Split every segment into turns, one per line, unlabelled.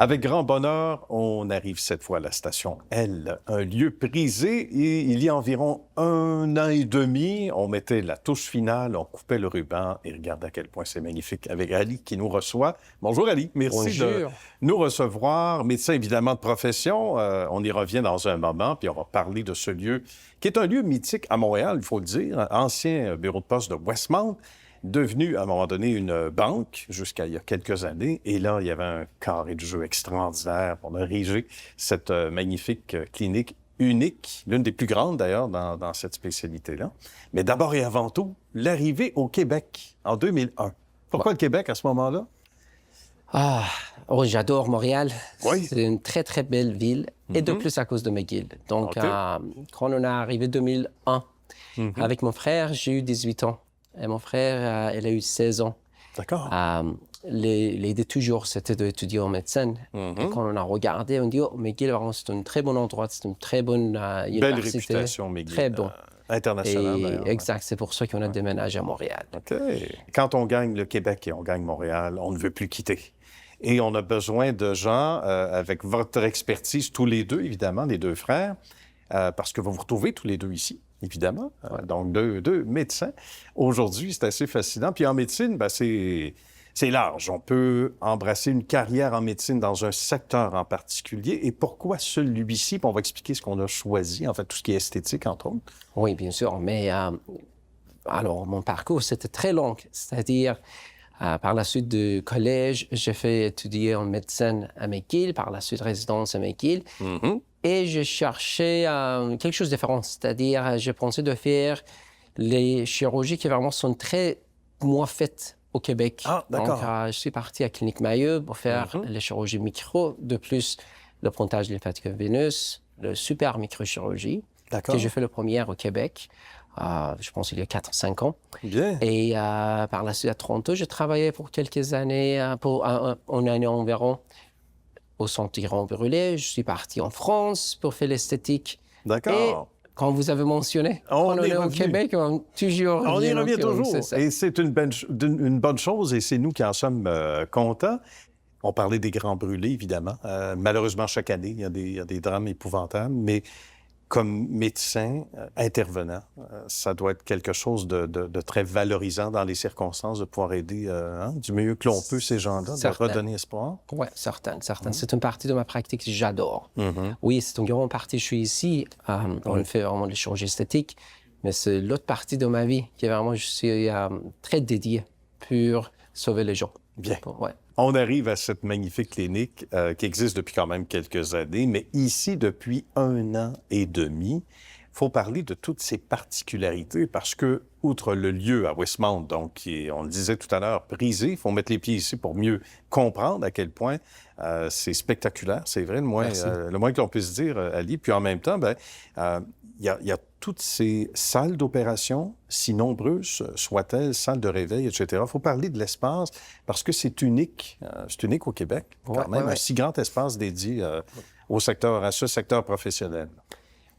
Avec grand bonheur, on arrive cette fois à la station L, un lieu prisé. Et il y a environ 1 an et demi, on mettait la touche finale, on coupait le ruban et regardez à quel point c'est magnifique avec Ali qui nous reçoit. Bonjour Ali, merci de nous recevoir. Médecin évidemment de profession, on y revient dans un moment, puis on va parler de ce lieu qui est un lieu mythique à Montréal, il faut le dire, ancien bureau de poste de Westmount, devenu à un moment donné une banque jusqu'à il y a quelques années. Et là, il y avait un carré de jeu extraordinaire. On a érigé cette magnifique clinique unique, l'une des plus grandes d'ailleurs dans cette spécialité-là. Mais d'abord et avant tout, l'arrivée au Québec en 2001. Pourquoi le Québec à ce moment-là?
J'adore Montréal.
Oui.
C'est une très, très belle ville. Et de plus à cause de McGill. Donc, quand on est arrivé en 2001, avec mon frère, j'ai eu 18 ans. Et mon frère, il a eu 16 ans.
D'accord.
L'idée toujours, c'était d'étudier en médecine. Et quand on a regardé, on dit, McGill, c'est un très bon endroit, c'est une très bonne université.
Belle réputation, McGill.
Très bon.
Internationale,
exact, c'est pour ça qu'on a déménagé à Montréal.
OK. Quand on gagne le Québec et on gagne Montréal, on ne veut plus quitter. Et on a besoin de gens avec votre expertise, tous les deux, évidemment, les deux frères, parce que vous vous retrouvez tous les deux ici. Évidemment. Donc, deux médecins. Aujourd'hui, c'est assez fascinant. Puis en médecine, c'est large. On peut embrasser une carrière en médecine dans un secteur en particulier. Et pourquoi celui-ci? Puis on va expliquer ce qu'on a choisi, en fait, tout ce qui est esthétique, entre autres.
Oui, bien sûr. Mais alors, mon parcours, c'était très long. C'est-à-dire, par la suite du collège, j'ai fait étudier en médecine à McGill, par la suite résidence à McGill. Et je cherchais quelque chose de différent, c'est-à-dire je pensais de faire les chirurgies qui vraiment sont très moins faites au Québec.
Ah, d'accord.
Donc, je suis parti à Clinique Maillot pour faire les chirurgies micro, de plus le pontage lymphatique veineuse, le super microchirurgie, que j'ai fait le premier au Québec, je pense il y a 4-5 ans.
Bien.
Et par la suite à Toronto, j'ai travaillé pour quelques années, pour une année environ, au centre Iran brûlé. Je suis parti en France pour faire l'esthétique.
D'accord.
Et quand vous avez mentionné, on est au Québec, on y revient
toujours. Et c'est une bonne chose et c'est nous qui en sommes contents. On parlait des grands brûlés, évidemment. Malheureusement, chaque année, il y a des drames épouvantables, mais comme médecin intervenant, ça doit être quelque chose de très valorisant dans les circonstances de pouvoir aider du mieux que l'on peut ces gens-là, de redonner espoir.
Oui, certain. C'est une partie de ma pratique que j'adore. Oui, c'est une grande partie. Je suis ici, on fait vraiment les chirurgies esthétiques, mais c'est l'autre partie de ma vie qui est vraiment, je suis très dédié pour sauver les gens.
Bien. On arrive à cette magnifique clinique qui existe depuis quand même quelques années, mais ici depuis 1 an et demi. Il faut parler de toutes ces particularités parce que, outre le lieu à Westmount, donc qui est, on le disait tout à l'heure, prisé, il faut mettre les pieds ici pour mieux comprendre à quel point c'est spectaculaire, c'est vrai, le moins que l'on puisse dire, Ali. Puis en même temps, il y a toutes ces salles d'opération, si nombreuses soient-elles, salles de réveil, etc. Il faut parler de l'espace parce que c'est unique au Québec, quand même, un si grand espace dédié à ce secteur professionnel.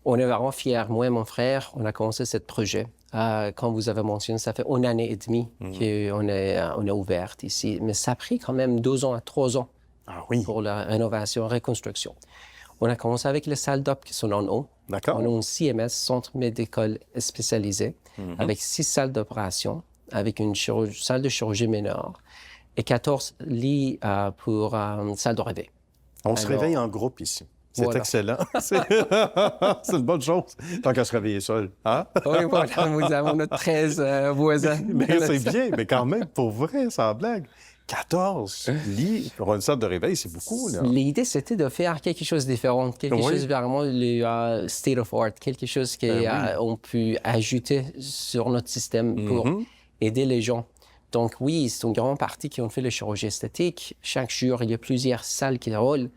On est vraiment fiers. Moi et mon frère, on a commencé ce projet. Quand vous avez mentionné, ça fait 1 an et demi qu'on est ouvert ici. Mais ça a pris quand même 2 ans à 3 ans pour la rénovation, reconstruction. On a commencé avec les salles d'op qui sont en haut.
D'accord.
On a un CMS, Centre médical spécialisé, avec 6 salles d'opération, avec une salle de chirurgie mineure et 14 lits pour salle de réveil.
On se réveille en groupe ici. C'est excellent. C'est une bonne chose, tant qu'à se réveiller seul. Hein?
Oui, voilà, nous avons notre 13 voisins.
Mais c'est bien, mais quand même, pour vrai, sans blague. 14 lits pour une salle de réveil, c'est beaucoup, là.
L'idée, c'était de faire quelque chose de différent, quelque chose vraiment le state of art, quelque chose qu'on peut ajouter sur notre système pour aider les gens. Donc oui, c'est une grande partie qui ont fait la chirurgie esthétique. Chaque jour, il y a plusieurs salles qui roulent.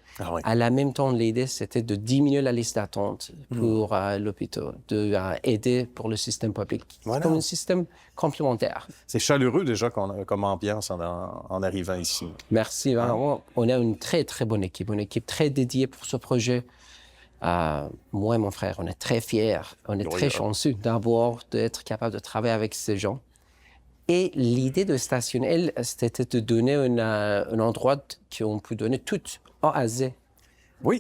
À la même temps, l'idée, c'était de diminuer la liste d'attente pour l'hôpital, d'aider pour le système public. C'est comme un système complémentaire.
C'est chaleureux déjà comme ambiance en arrivant ici.
Merci. Vraiment, on a une très, très bonne équipe, une équipe très dédiée pour ce projet. Moi et mon frère, on est très fiers, on est très chanceux d'être capable de travailler avec ces gens. Et l'idée de Station L, c'était de donner un endroit qu'on peut donner tout A à Z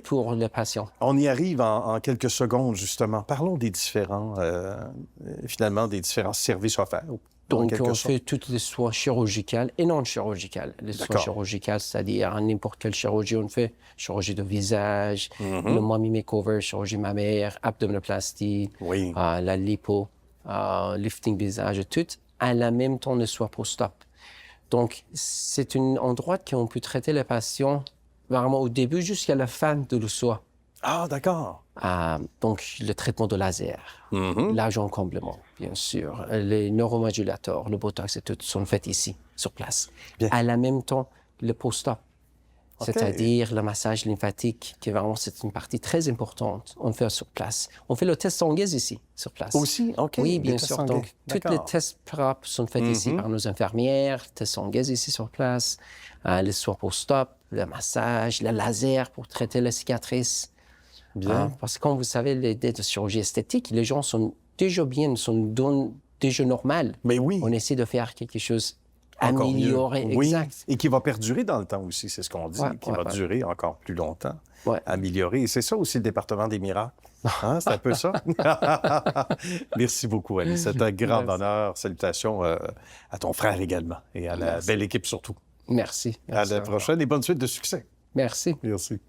pour les patients.
On y arrive en quelques secondes, justement. Parlons des différents, finalement, des différents services offerts.
Donc, on fait toutes les soins chirurgicales et non chirurgicales. Les soins chirurgicales, c'est-à-dire n'importe quelle chirurgie on fait. Chirurgie de visage, le mommy makeover, chirurgie mammaire, abdominoplastie, la lipo, lifting visage, tout, à la même temps le soin post-op. Donc, c'est un endroit qu'on peut traiter les patients vraiment au début jusqu'à la fin de le soin.
Ah, d'accord.
Donc, le traitement de laser, l'agent complément, bien sûr, les neuromodulateurs, le botox et tout sont faits ici, sur place. Bien. À la même temps, le post-op, c'est-à-dire le massage lymphatique, qui vraiment, c'est une partie très importante. On fait sur place. On fait le test sanguin ici, sur place.
Aussi? OK.
Oui, bien sûr. Donc, tous les tests propres sont faits ici par nos infirmières, tests sanguins ici sur place, les soins post-op, le massage, le laser pour traiter les cicatrices. Bien. Parce que, comme vous savez, les de chirurgie esthétique, les gens sont déjà bien, sont déjà normaux.
Mais oui.
On essaie de faire quelque chose amélioré, exact.
Et qui va perdurer dans le temps aussi, c'est ce qu'on dit, qui va durer encore plus longtemps, améliorer. Et c'est ça aussi le département des miracles. Hein? C'est un peu ça. Merci beaucoup, Ali. C'est un grand honneur. Salutations à ton frère également et à la belle équipe surtout.
Merci.
À la prochaine et bonne suite de succès.
Merci.
Merci.